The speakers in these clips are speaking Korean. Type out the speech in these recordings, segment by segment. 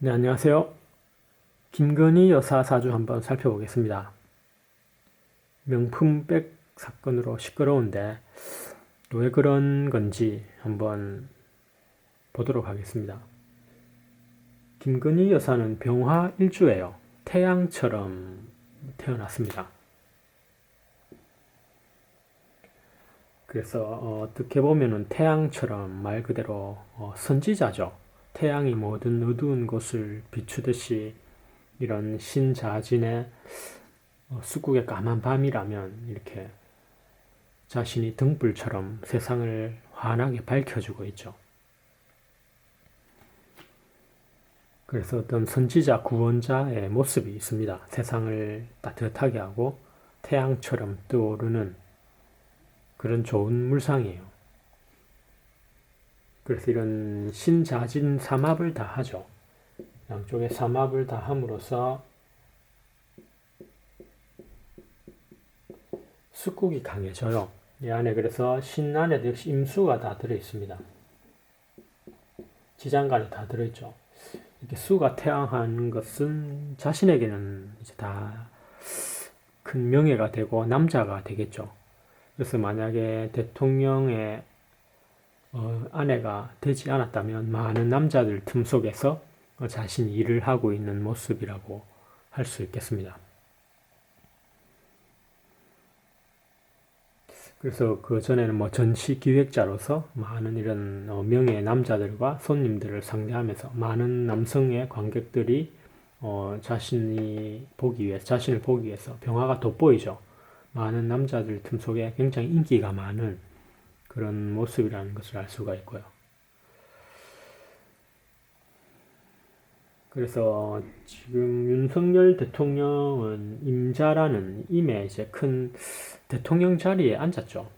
네, 안녕하세요. 김건희 여사 사주 한번 살펴보겠습니다. 명품백 사건으로 시끄러운데 왜 그런 건지 한번 보도록 하겠습니다. 김건희 여사는 병화 일주예요. 태양처럼 태어났습니다. 그래서 어떻게 보면은 태양처럼 말 그대로 선지자죠. 태양이 모든 어두운 곳을 비추듯이 이런 신자진의 수국의 까만 밤이라면 이렇게 자신이 등불처럼 세상을 환하게 밝혀주고 있죠. 그래서 어떤 선지자 구원자의 모습이 있습니다. 세상을 따뜻하게 하고 태양처럼 떠오르는 그런 좋은 물상이에요. 그래서 이런 신자진 삼합을 다 하죠. 양쪽에 삼합을 다 함으로써 숙국이 강해져요. 이 안에 그래서 신 안에도 역시 임수가 다 들어있습니다. 지장간이 다 들어있죠. 이렇게 수가 태양하는 것은 자신에게는 이제 다 큰 명예가 되고 남자가 되겠죠. 그래서 만약에 대통령의 아내가 되지 않았다면 많은 남자들 틈 속에서 자신이 일을 하고 있는 모습이라고 할 수 있겠습니다. 그래서 그 전에는 뭐 전시 기획자로서 많은 이런 명예 남자들과 손님들을 상대하면서 많은 남성의 관객들이 자신을 보기 위해서 병화가 돋보이죠. 많은 남자들 틈 속에 굉장히 인기가 많은 그런 모습이라는 것을 알 수가 있고요. 그래서 지금 윤석열 대통령은 임자라는 임에 이제 큰 대통령 자리에 앉았죠.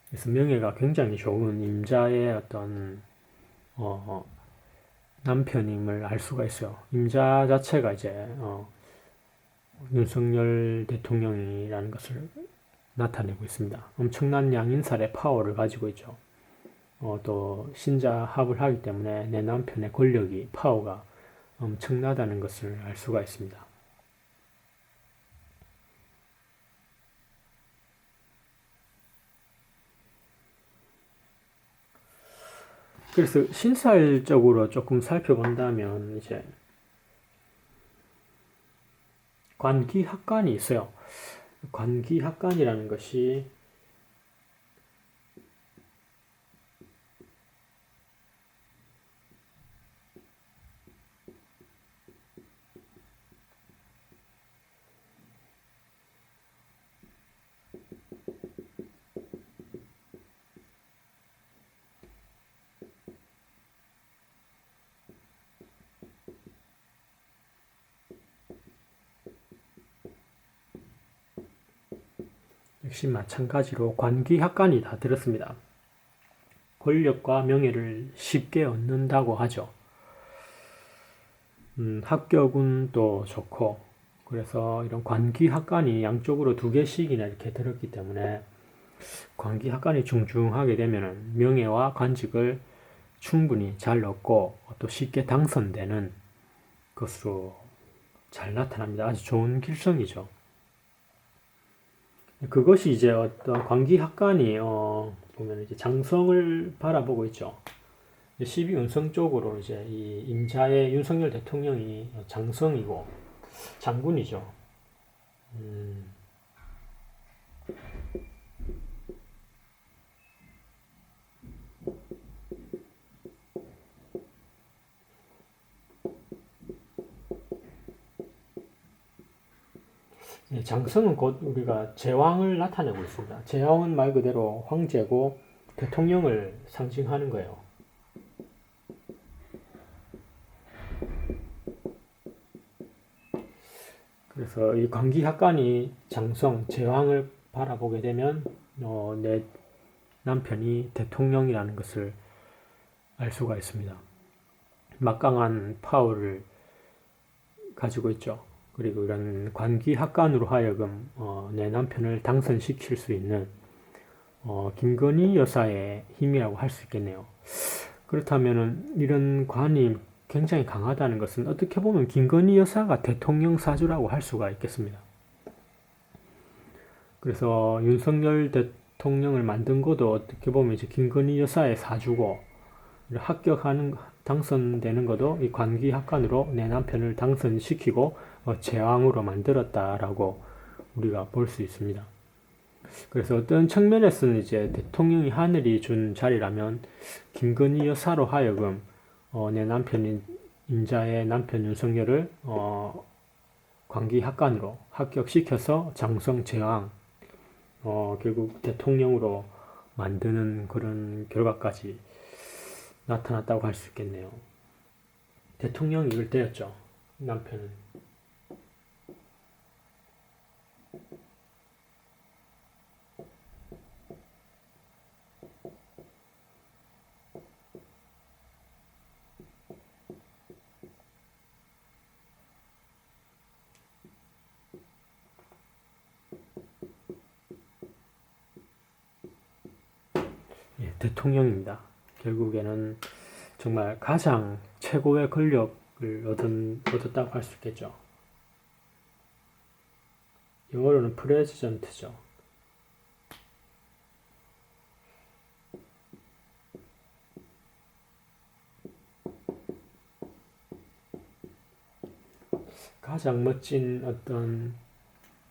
그래서 명예가 굉장히 좋은 임자의 어떤 남편임을 알 수가 있어요. 임자 자체가 이제 윤석열 대통령이라는 것을 나타내고 있습니다. 엄청난 양인살의 파워를 가지고 있죠. 또 신자합을 하기 때문에 내 남편의 권력이 파워가 엄청나다는 것을 알 수가 있습니다. 그래서 신살적으로 조금 살펴본다면 이제 관기합관이 있어요. 관기합관이라는 것이 역시 마찬가지로 관기합관이 다 들었습니다. 권력과 명예를 쉽게 얻는다고 하죠. 합격은 또 좋고, 그래서 이런 관기합관이 양쪽으로 두 개씩이나 이렇게 들었기 때문에 관기합관이 중중하게 되면 명예와 관직을 충분히 잘 얻고 또 쉽게 당선되는 것으로 잘 나타납니다. 아주 좋은 길성이죠. 그것이 이제 어떤 관기합관이 보면 이제 장성을 바라보고 있죠. 12운성 쪽으로 이제 이 임자의 윤석열 대통령이 장성이고 장군이죠. 장성은 곧 우리가 제왕을 나타내고 있습니다. 제왕은 말 그대로 황제고 대통령을 상징하는 거예요. 그래서 이 관기합관이 장성, 제왕을 바라보게 되면 내 남편이 대통령이라는 것을 알 수가 있습니다. 막강한 파워를 가지고 있죠. 그리고 이런 관기합관으로 하여금 내 남편을 당선시킬 수 있는 김건희 여사의 힘이라고 할 수 있겠네요. 그렇다면은 이런 관이 굉장히 강하다는 것은 어떻게 보면 김건희 여사가 대통령 사주라고 할 수가 있겠습니다. 그래서 윤석열 대통령을 만든 것도 어떻게 보면 이제 김건희 여사의 사주고, 합격하는 당선되는 것도 이 관기학관으로 내 남편을 당선시키고 제왕으로 만들었다라고 우리가 볼 수 있습니다. 그래서 어떤 측면에서는 이제 대통령이 하늘이 준 자리라면 김건희 여사로 하여금 내 남편인 인자의 남편 윤석열을 관기학관으로 합격시켜서 장성 제왕, 결국 대통령으로 만드는 그런 결과까지 나타났다고 할 수 있겠네요. 대통령이 이걸 때렸죠. 남편은. 예, 대통령입니다. 결국에는 정말 가장 최고의 권력을 얻었다고 할 수 있겠죠. 영어로는 프레지던트죠. 가장 멋진 어떤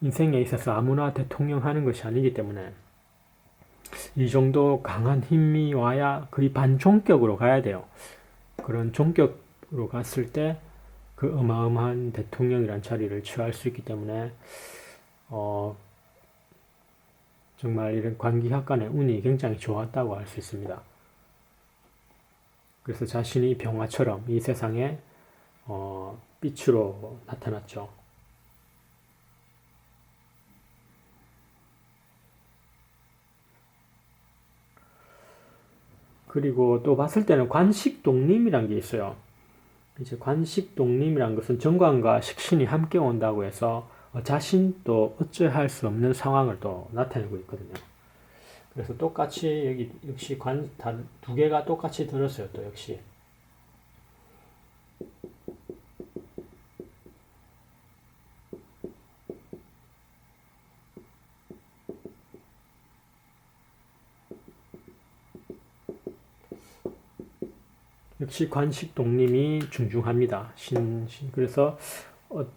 인생에 있어서 아무나 대통령 하는 것이 아니기 때문에 이 정도 강한 힘이 와야 거의 반종격으로 가야 돼요. 그런 종격으로 갔을 때 그 어마어마한 대통령이란 자리를 취할 수 있기 때문에 정말 이런 관기학관의 운이 굉장히 좋았다고 할 수 있습니다. 그래서 자신이 병화처럼 이 세상에 빛으로 나타났죠. 그리고 또 봤을 때는 관식독림이란 게 있어요. 이제 관식독림이란 것은 정관과 식신이 함께 온다고 해서 자신도 어찌할 수 없는 상황을 또 나타내고 있거든요. 그래서 똑같이 여기 역시 두 개가 똑같이 들었어요. 또 역시. 역시 관식독림이 중중합니다. 그래서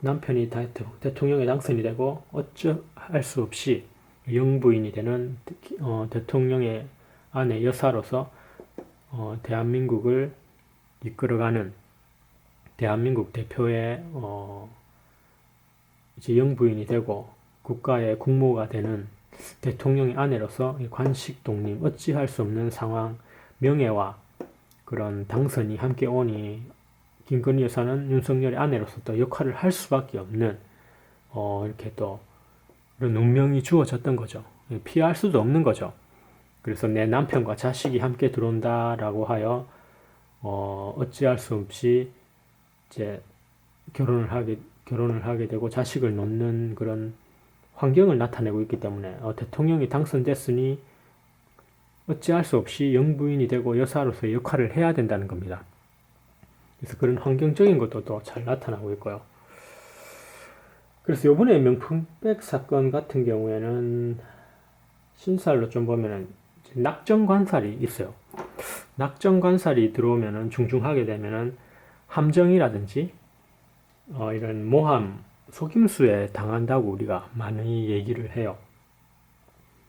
남편이 대통령에 당선이 되고 어찌할 수 없이 영부인이 되는 대통령의 아내 여사로서 대한민국을 이끌어가는 대한민국 대표의 이제 영부인이 되고 국가의 국모가 되는 대통령의 아내로서 관식독림, 어찌할 수 없는 상황, 명예와 그런 당선이 함께 오니 김건희 여사는 윤석열의 아내로서 또 역할을 할 수밖에 없는 이렇게 또 이런 운명이 주어졌던 거죠. 피할 수도 없는 거죠. 그래서 내 남편과 자식이 함께 들어온다라고 하여 어찌할 수 없이 이제 결혼을 하게 되고 자식을 놓는 그런 환경을 나타내고 있기 때문에 대통령이 당선됐으니 어찌할 수 없이 영부인이 되고 여사로서의 역할을 해야 된다는 겁니다. 그래서 그런 환경적인 것도 또 잘 나타나고 있고요. 그래서 이번에 명품백 사건 같은 경우에는 신살로 좀 보면은 낙정관살이 있어요. 낙정관살이 들어오면은 중중하게 되면은 함정이라든지 이런 모함, 속임수에 당한다고 우리가 많이 얘기를 해요.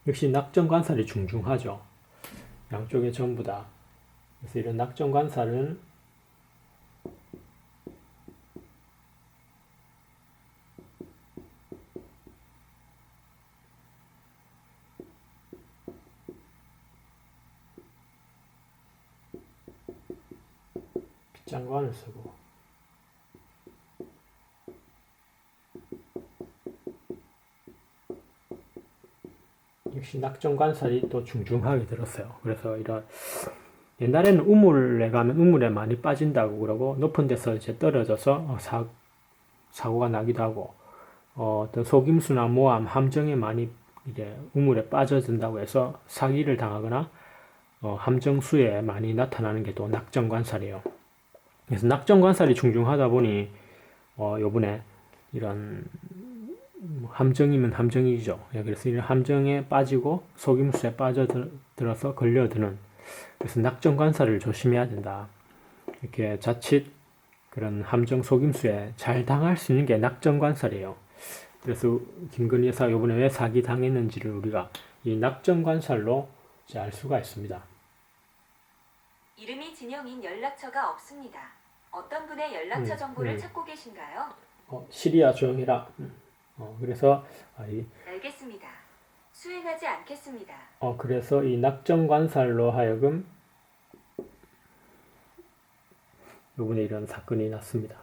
역시 낙정관살이 중중하죠. 양쪽에 전부 다. 그래서 이런 낙정관살은 빗장관을 쓰고 역시 낙정관살이 또 중중하게 들었어요. 그래서 이런 옛날에는 우물에 가면 우물에 많이 빠진다고 그러고 높은 데서 이제 떨어져서 사고가 나기도 하고 어떤 속임수나 모함, 함정에 많이 이제 우물에 빠져든다고 해서 사기를 당하거나 함정수에 많이 나타나는 게 또 낙정관살이에요. 그래서 낙정관살이 중중하다 보니 요번에 이런 함정이면 함정이죠. 예, 그래서 이런 함정에 빠지고 속임수에 빠져들어서 걸려드는, 그래서 낙정관살을 조심해야 된다. 이렇게 자칫 그런 함정 속임수에 잘 당할 수 있는 게 낙정관살이에요. 그래서 김건희 여사가 요번에 왜 사기 당했는지를 우리가 이 낙정관살로 알 수가 있습니다. 이름이 진영인 연락처가 없습니다. 어떤 분의 연락처 정보를 찾고 계신가요? 시리아 조용해라. 그래서 알겠습니다. 수행하지 않겠습니다. 그래서 이 낙정관살로 하여금 요번에 이런 사건이 났습니다.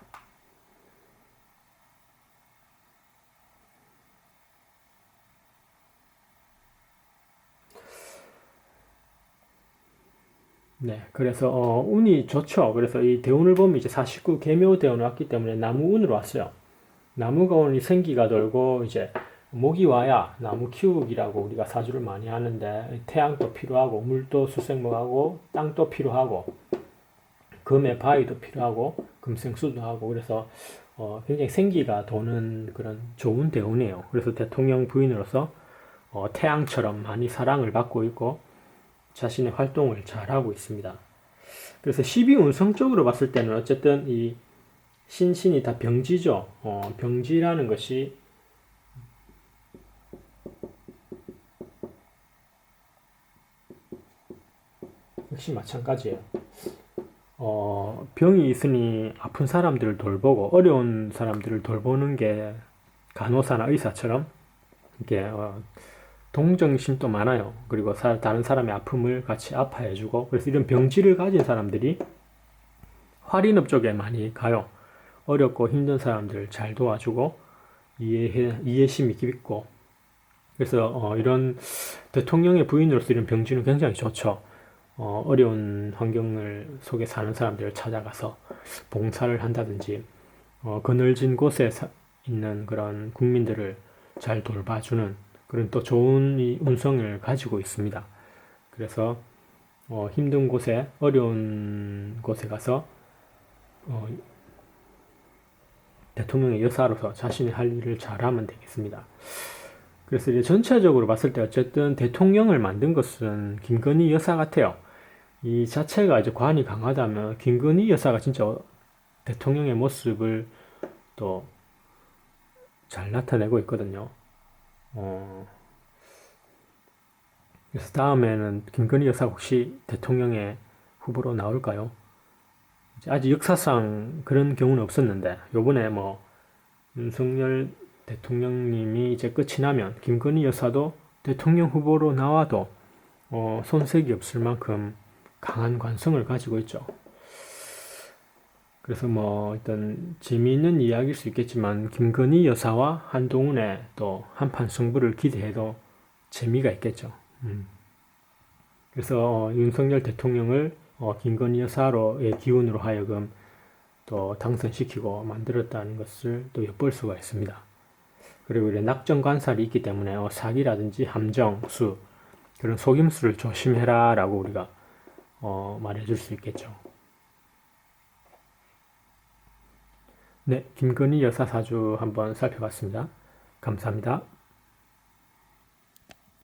네, 그래서 운이 좋죠. 그래서 이 대운을 보면 이제 49 계묘 대운을 왔기 때문에 나무 운으로 왔어요. 나무가 오니 생기가 돌고 이제 목이 와야 나무 키우기라고 우리가 사주를 많이 하는데 태양도 필요하고 물도 수생목하고 땅도 필요하고 금의 바위도 필요하고 금생수도 하고 그래서 굉장히 생기가 도는 그런 좋은 대운이에요. 그래서 대통령 부인으로서 태양처럼 많이 사랑을 받고 있고 자신의 활동을 잘하고 있습니다. 그래서 12운성적으로 봤을 때는 어쨌든 이 신신이 다 병지죠. 병지라는 것이 역시 마찬가지예요. 병이 있으니 아픈 사람들을 돌보고 어려운 사람들을 돌보는 게 간호사나 의사처럼 이게 동정심도 많아요. 그리고 다른 사람의 아픔을 같이 아파해주고 그래서 이런 병지를 가진 사람들이 할인업 쪽에 많이 가요. 어렵고 힘든 사람들을 잘 도와주고 이해심이 깊고 그래서 이런 대통령의 부인으로서 이런 병지는 굉장히 좋죠. 어려운 환경을 속에 사는 사람들을 찾아가서 봉사를 한다든지 그늘진 곳에 있는 그런 국민들을 잘 돌봐주는 그런 또 좋은 운성을 가지고 있습니다. 그래서 힘든 곳에 어려운 곳에 가서 대통령의 여사로서 자신이 할 일을 잘하면 되겠습니다. 그래서 이제 전체적으로 봤을 때 어쨌든 대통령을 만든 것은 김건희 여사 같아요. 이 자체가 이제 관이 강하다면 김건희 여사가 진짜 대통령의 모습을 또 잘 나타내고 있거든요. 그래서 다음에는 김건희 여사가 혹시 대통령의 후보로 나올까요? 아직 역사상 그런 경우는 없었는데 요번에 윤석열 대통령님이 이제 끝이 나면 김건희 여사도 대통령 후보로 나와도 손색이 없을 만큼 강한 관성을 가지고 있죠. 그래서 일단 재미있는 이야기일 수 있겠지만 김건희 여사와 한동훈의 또 한판 승부를 기대해도 재미가 있겠죠. 그래서 윤석열 대통령을 김건희 여사로의 기운으로 하여금 또 당선시키고 만들었다는 것을 또 엿볼 수가 있습니다. 그리고 이제 낙정 관살이 있기 때문에 사기라든지 함정수 그런 속임수를 조심해라 라고 우리가 말해줄 수 있겠죠. 네, 김건희 여사 사주 한번 살펴봤습니다. 감사합니다.